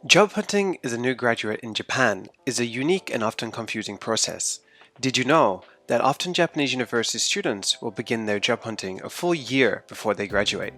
Job hunting as a new graduate in Japan is a unique and often confusing process. Did you know that often Japanese university students will begin their job hunting a full year before they graduate?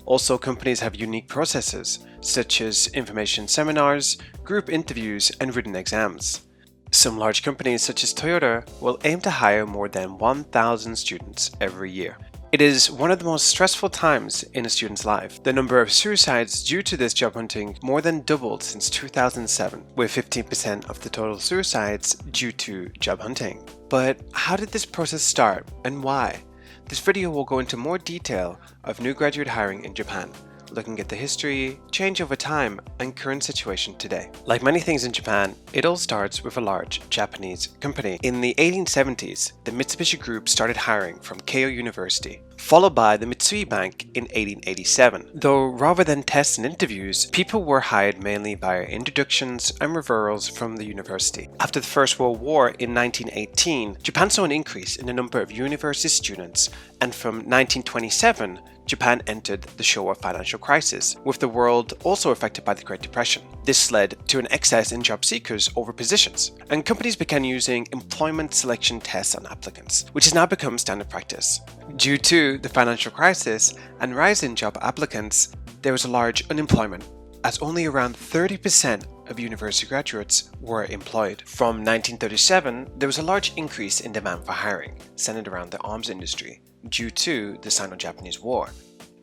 Also, companies have unique processes, such as information seminars, group interviews, and written exams. Some large companies, such as Toyota, will aim to hire more than 1,000 students every year. It is one of the most stressful times in a student's life. The number of suicides due to this job hunting more than doubled since 2007, with 15% of the total suicides due to job hunting. But how did this process start and why? This video will go into more detail of new graduate hiring in Japan, looking at the history, change over time, and current situation today. Like many things in Japan, it all starts with a large Japanese company. In the 1870s, the Mitsubishi Group started hiring from Keio University, followed by the Mitsui Bank in 1887. Though rather than tests and interviews, people were hired mainly by introductions and referrals from the university. After the First World War in 1918, Japan saw an increase in the number of university students, and from 1927, Japan entered the Showa financial crisis, with the world also affected by the Great Depression. This led to an excess in job seekers over positions, and companies began using employment selection tests on applicants, which has now become standard practice. Due to the financial crisis and rise in job applicants, there was a large unemployment, as only around 30% of university graduates were employed. From 1937, there was a large increase in demand for hiring, centered around the arms industry, due to the Sino-Japanese War.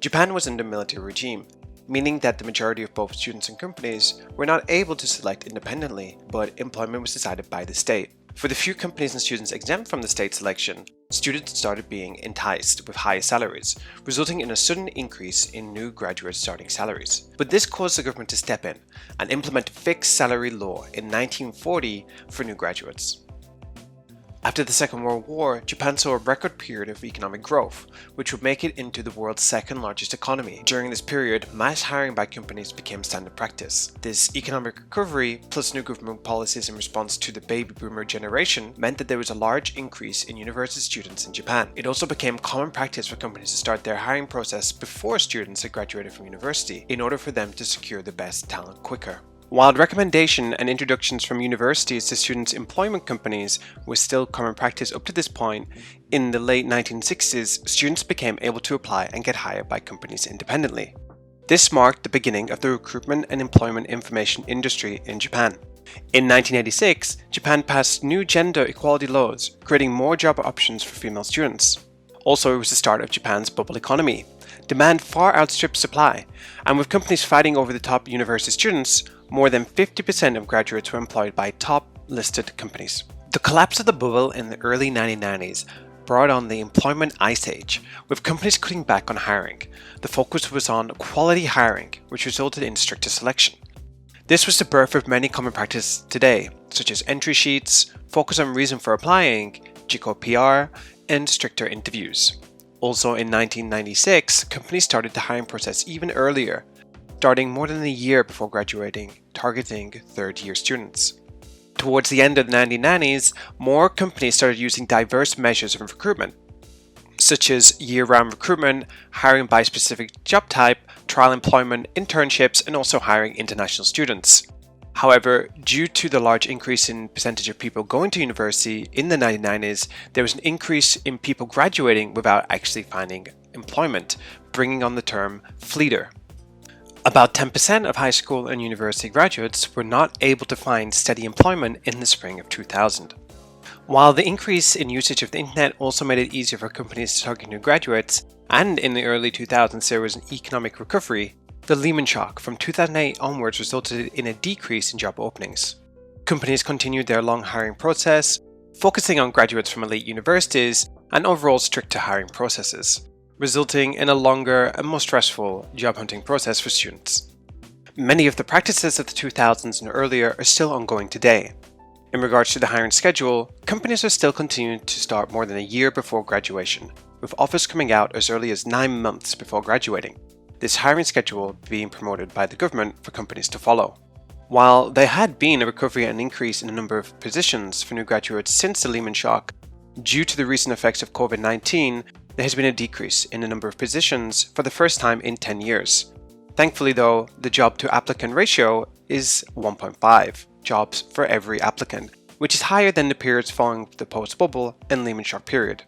Japan was under military regime, meaning that the majority of both students and companies were not able to select independently, but employment was decided by the state. For the few companies and students exempt from the state selection, students started being enticed with higher salaries, resulting in a sudden increase in new graduate starting salaries. But this caused the government to step in and implement a fixed salary law in 1940 for new graduates. After the Second World War, Japan saw a record period of economic growth, which would make it into the world's second largest economy. During this period, mass hiring by companies became standard practice. This economic recovery, plus new government policies in response to the baby boomer generation, meant that there was a large increase in university students in Japan. It also became common practice for companies to start their hiring process before students had graduated from university, in order for them to secure the best talent quicker. While recommendation and introductions from universities to students' employment companies was still common practice up to this point, in the late 1960s, students became able to apply and get hired by companies independently. This marked the beginning of the recruitment and employment information industry in Japan. In 1986, Japan passed new gender equality laws, creating more job options for female students. Also, it was the start of Japan's bubble economy. Demand far outstripped supply, and with companies fighting over the top university students, more than 50% of graduates were employed by top listed companies. The collapse of the bubble in the early 1990s brought on the employment ice age, with companies cutting back on hiring. The focus was on quality hiring, which resulted in stricter selection. This was the birth of many common practices today, such as entry sheets, focus on reason for applying, Jiko PR, and stricter interviews. Also in 1996, companies started the hiring process even earlier, starting more than a year before graduating, targeting third-year students. Towards the end of the 1990s, more companies started using diverse measures of recruitment, such as year-round recruitment, hiring by specific job type, trial employment, internships, and also hiring international students. However, due to the large increase in percentage of people going to university in the 1990s, there was an increase in people graduating without actually finding employment, bringing on the term fleeter. About 10% of high school and university graduates were not able to find steady employment in the spring of 2000. While the increase in usage of the internet also made it easier for companies to target new graduates, and in the early 2000s there was an economic recovery, the Lehman shock from 2008 onwards resulted in a decrease in job openings. Companies continued their long hiring process, focusing on graduates from elite universities and overall stricter hiring processes, resulting in a longer and more stressful job hunting process for students. Many of the practices of the 2000s and earlier are still ongoing today. In regards to the hiring schedule, companies are still continuing to start more than a year before graduation, with offers coming out as early as 9 months before graduating. This hiring schedule being promoted by the government for companies to follow. While there had been a recovery and increase in the number of positions for new graduates since the Lehman shock, due to the recent effects of COVID-19, there has been a decrease in the number of positions for the first time in 10 years. Thankfully though, the job to applicant ratio is 1.5 jobs for every applicant, which is higher than the periods following the post-bubble and Lehman shock period.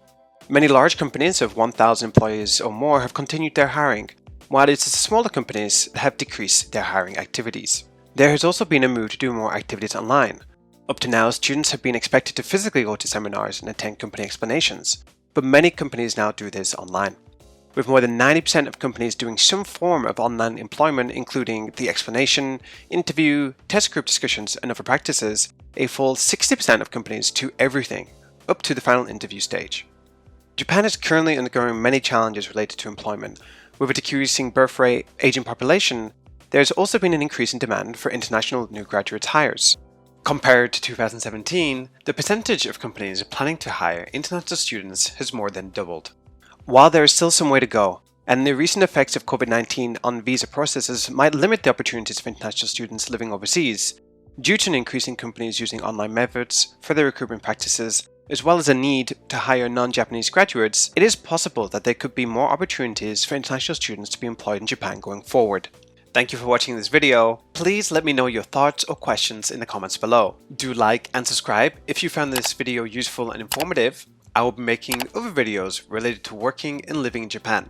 Many large companies of 1,000 employees or more have continued their hiring, while it's the smaller companies that have decreased their hiring activities. There has also been a move to do more activities online. Up to now, students have been expected to physically go to seminars and attend company explanations, but many companies now do this online. With more than 90% of companies doing some form of online employment, including the explanation, interview, test group discussions, and other practices, a full 60% of companies do everything, up to the final interview stage. Japan is currently undergoing many challenges related to employment. With a decreasing birth rate, aging population, there has also been an increase in demand for international new graduate hires. Compared to 2017, the percentage of companies planning to hire international students has more than doubled. While there is still some way to go, and the recent effects of COVID-19 on visa processes might limit the opportunities for international students living overseas, due to an increase in companies using online methods for their recruitment practices, as well as a need to hire non-Japanese graduates, it is possible that there could be more opportunities for international students to be employed in Japan going forward. Thank you for watching this video. Please let me know your thoughts or questions in the comments below. Do like and subscribe if you found this video useful and informative. I will be making other videos related to working and living in Japan.